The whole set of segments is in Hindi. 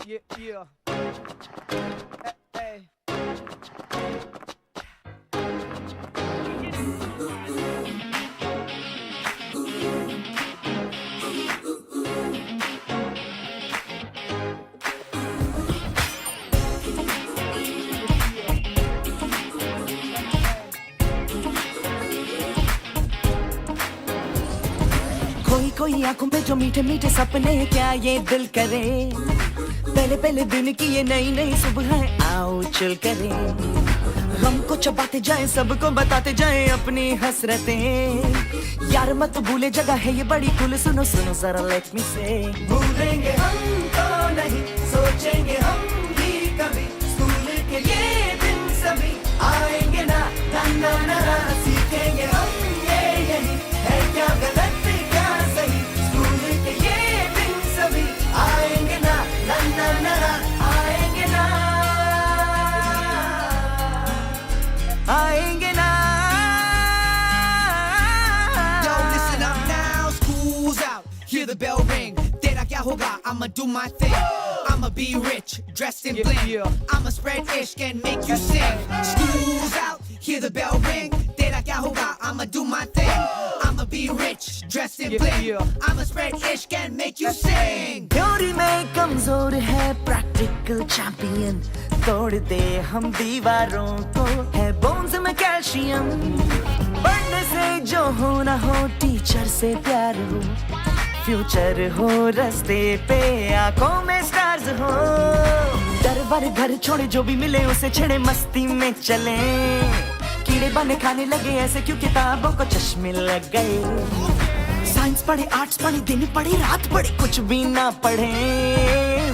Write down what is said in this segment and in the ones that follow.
Yeah, yeah. Hey, कोई कोई आंखों पे जो मीठे मीठे सपने, क्या ये दिल करे पहले पहले दिन की ये नई नई सुबह आओ चल करे। गम को चबाते जाए, सबको बताते जाए अपनी हसरतें। यार मत भूले जगह है ये बड़ी कुल, सुनो सुनो जरा लेट मी से। भूलेंगे हम तो नहीं, सोचेंगे हम भी कभी, स्कूल के ये दिन सभी आएंगे ना ना ना ना, सीखेंगे हम ये यही है क्या गलत क्या सही। स्कूल के ये दिन सभी आएंगे ना ना ना ना, आएंगे ना आएंगे ना। Yo, listen up now, school's out, hear the bell ring. Tera kya hoga, I'ma do my thing. I'ma be rich, dressed in bling. yeah. I'ma spread ishq and make you sing. School's out, hear the bell ring. Tera kya hoga, I'ma do my thing. I'ma be rich, dressed in bling. yeah. I'ma spread ishq and make you sing. Theory में कमजोर है प्रैक्टिकल चैंपियन, तोड़ दे हम दीवारों को, है बोन्स में कैल्शियम। पढ़ने से जो हो ना हो, टीचर से प्यार हो, फ्यूचर हो रास्ते पे, आंखों में स्टार्स हो। डर वर घर छोड़े, जो भी मिले उसे छेड़े, मस्ती में चले। कीड़े बने खाने लगे ऐसे क्यों किताबों को चश्मे लग गए। साइंस पढ़े, आर्ट्स पढ़े, दिन पढ़े, रात पढ़े, कुछ भी ना पढ़े।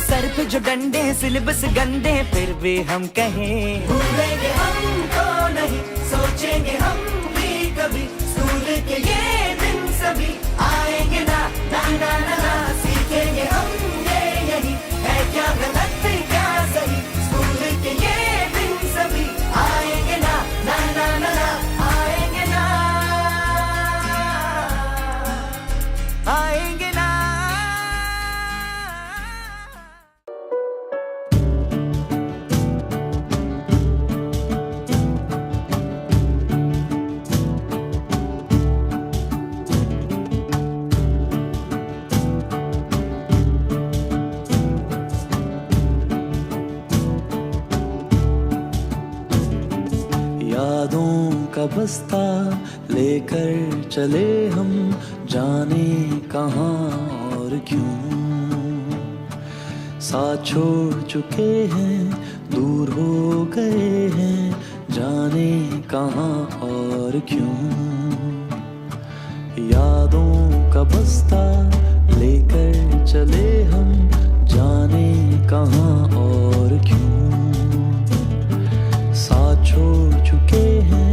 सर पे जो डंडे, सिलेबस गंदे, फिर भी हम कहें भूलेंगे हम तो नहीं, सोचेंगे हम भी कभी, स्कूल के ये दिन सभी आएंगे ना ना ना ना, सीखेंगे हम ये यही है क्या गलत क्या सही। स्कूल के ये दिन सभी आएंगे ना ना ना ना, आएंगे ना आएंगे ना। यादों का बस्ता लेकर चले हम, जाने कहाँ और क्यों। साथ छोड़ चुके हैं, दूर हो गए हैं, जाने कहाँ और क्यों। यादों का बस्ता लेकर चले हम, जाने कहाँ और क्यों। साथ छोड़ चुके हैं,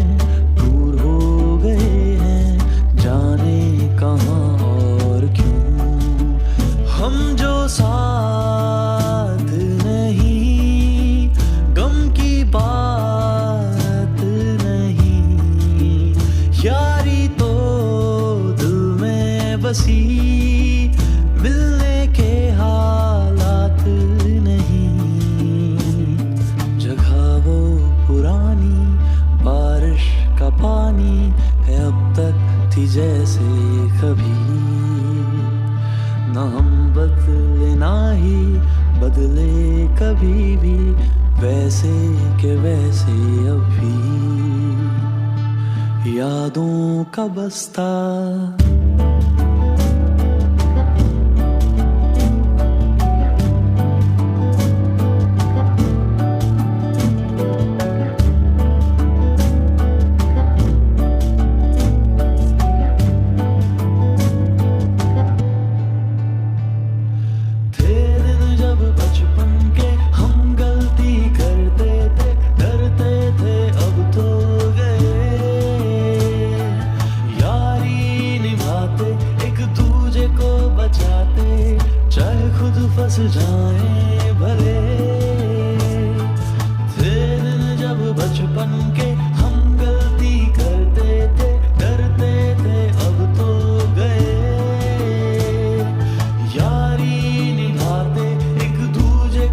दूर हो गए हैं, जाने कहाँ और क्यों। हम जो साथ नहीं, गम की बात नहीं, यारी तो दिल में बसी, मिलने के हालात नहीं। जगह वो पुरानी, बारिश का पानी है, अब तक थी जैसे कभी। ना हम बदले ना ही बदले कभी भी, वैसे के वैसे अभी। यादों का बस्ता फंस जाए भले। थे दिन जब बचपन के हम गलती करते थे, डरते थे, अब तो गए। यारी निभाते एक दूजे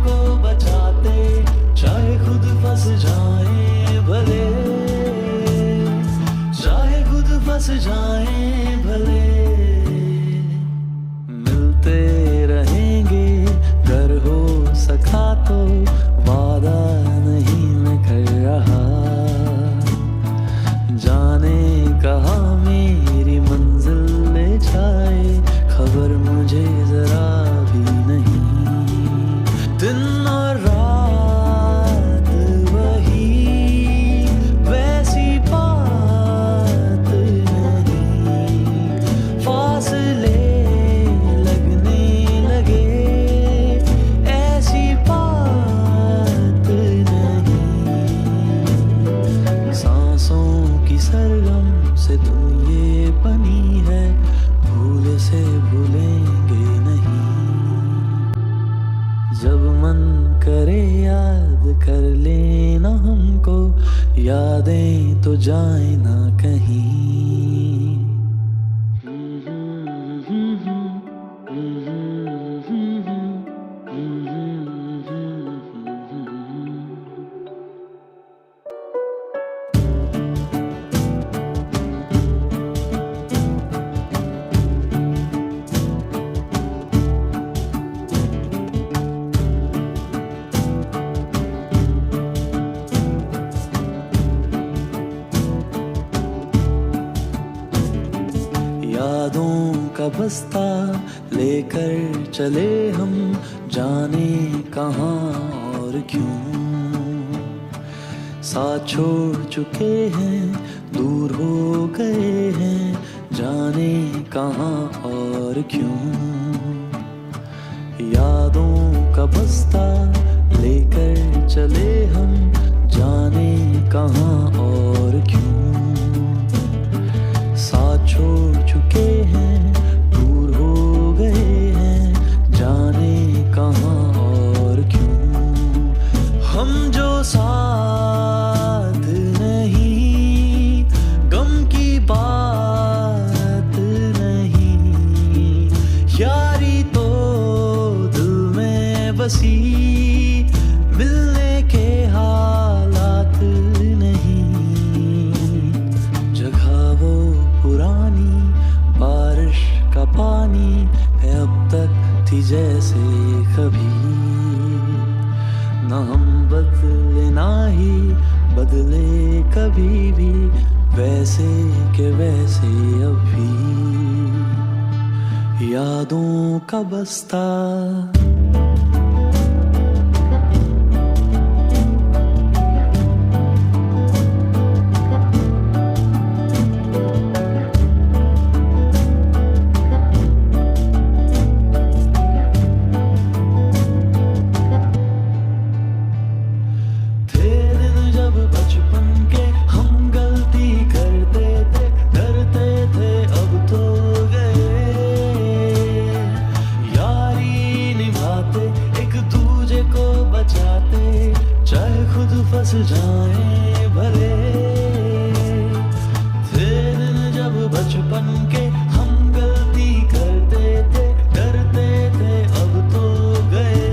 जब मन करे याद कर लेना हमको, यादें तो जाए ना कहीं। यादों का बस्ता लेकर चले हम, जाने कहाँ और क्यों। साथ छोड़ चुके हैं, दूर हो गए हैं, जाने कहाँ और क्यों। यादों का बस्ता लेकर चले हम, जाने कहाँ और क्यों। साथ छोड़ चुके हैं, दूर हो गए हैं, जाने कहाँ और क्यों। हम जो साथ नहीं, गम की बात नहीं, यारी तो दिल में बसी, मिलने के हालात नहीं। जगह वो पुरानी, बारिश का पानी है, अब तक थी जैसे कभी। ना हम बदले ना ही बदले कभी भी, वैसे के वैसे अब भी। यादों का बस्ता फंस जाए भले। थे दिन जब बचपन के हम गलती करते थे, डरते थे अब तो गए।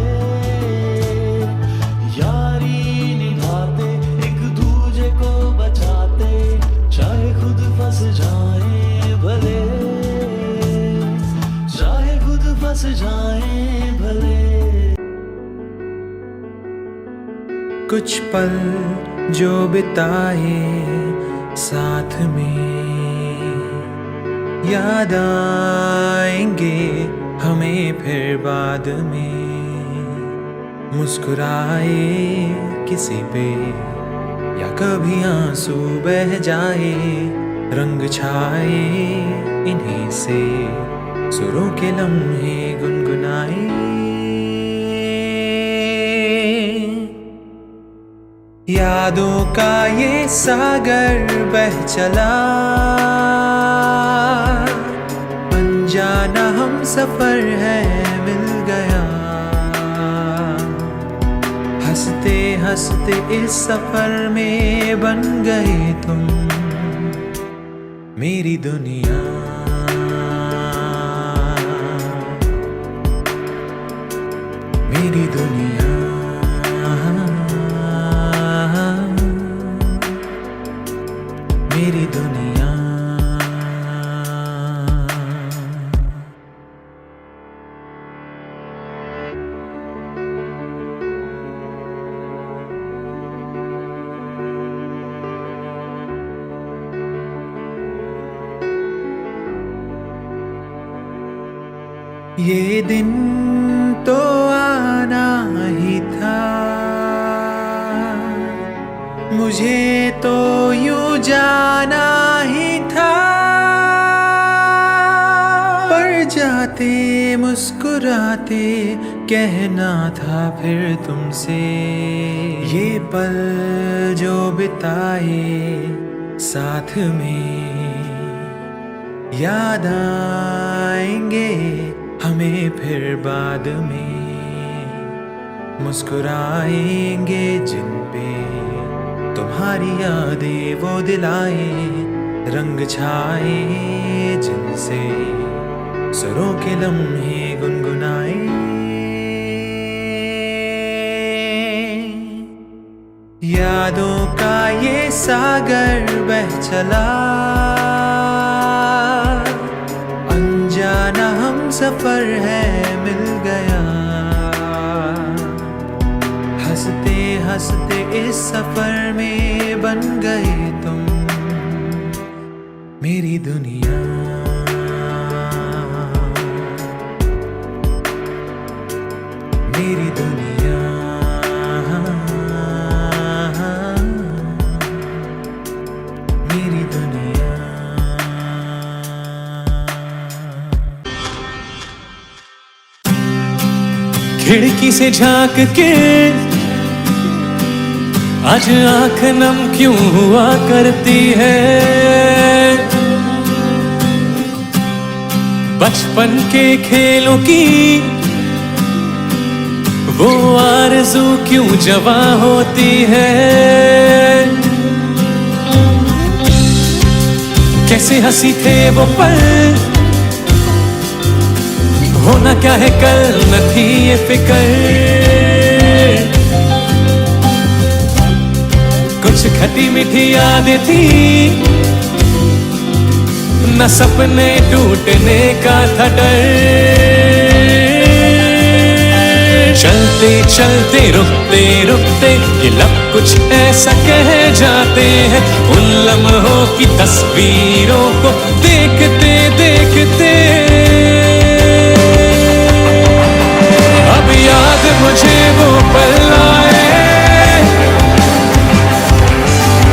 यारी निभाते, एक दूजे को बचाते, चाहे खुद फंस जाए भले, चाहे खुद फंस जाए भले। कुछ पल जो बिताए साथ में, याद आएंगे हमें फिर बाद में। मुस्कुराए किसी पे या कभी आंसू बह जाए, रंग छाए इन्हीं से सुरों के लम्हे गुनगुनाए। यादों का ये सागर बह चला, अनजाना हम सफर है मिल गया। हंसते हंसते इस सफर में बन गए तुम मेरी दुनिया। मेरी दुनिया, मेरी दुनिया। ये दिन तो आना ही था, मुझे तो यूं जाना ही था। पर जाते मुस्कुराते कहना था फिर तुमसे, ये पल जो बिताए साथ में, याद आएंगे हमें फिर बाद में। मुस्कुराएंगे जिन पे तुम्हारी यादें वो दिलाए, रंग छाए जिनसे सुरों के लम्हे गुनगुनाए। यादों का ये सागर बह चला, अनजाना हम सफर है मिल गया। हंसते हंसते इस सफर में बन गए तुम मेरी दुनिया। मेरी दुनिया, मेरी दुनिया। खिड़की से झांक के आज आंख नम क्यों हुआ करती है। बचपन के खेलों की वो आरज़ू क्यों जवां होती है। कैसे हंसी थे वो पल, होना क्या है कल न थी ये फिक्र। कुछ खटी मीठी यादें थी, न सपने टूटने का था डर। चलते चलते रुकते रुकते ये लब कुछ ऐसा कह जाते हैं। उन लम्हों की तस्वीरों को देखते देखते अब याद मुझे वो पल आए।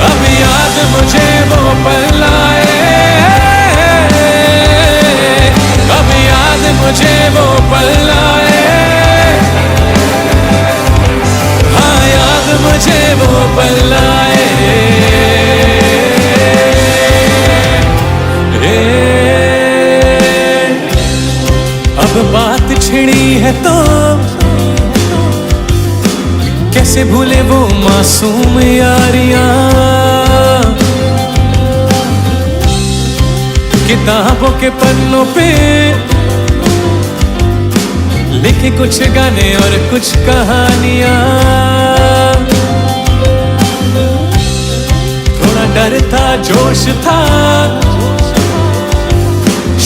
अब याद मुझे वो पल आए। अब याद मुझे वो पल आए। हाँ याद मुझे वो पल आए। अब बात छिड़ी है तो कैसे भूले वो मासूम यारियां। किताबों के पन्नों पे लिखे कुछ गाने और कुछ कहानियां। थोड़ा डर था जोश था,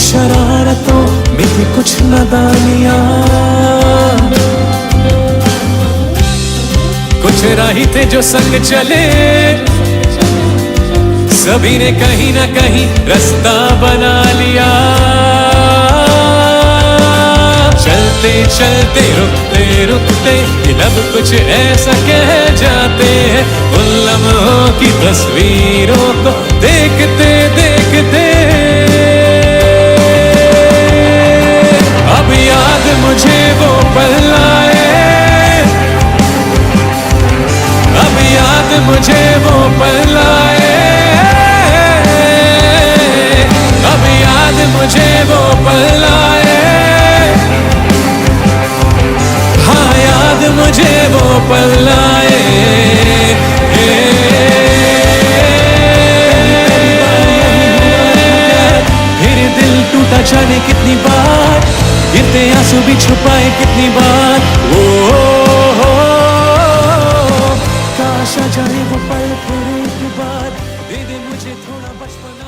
शरारतों में थी कुछ नादानियां। कुछ राही थे जो संग चले, सभी ने कहीं ना कहीं रास्ता बना लिया। चलते चलते रुकते रुकते लब कुछ ऐसा कह जाते हैं। उन लम्हों की तस्वीरों को देखते देखते अब याद मुझे वो पल आए। अब याद मुझे वो पल आए। अब याद मुझे वो पल आए। हाँ याद मुझे वो पल आए। फिर दिल टूटा जाने कितनी बार, गिरते आंसू भी छुपाए कितनी बार। काश आ जाए वो पल फिर एक बार, दे दे मुझे थोड़ा बचपना।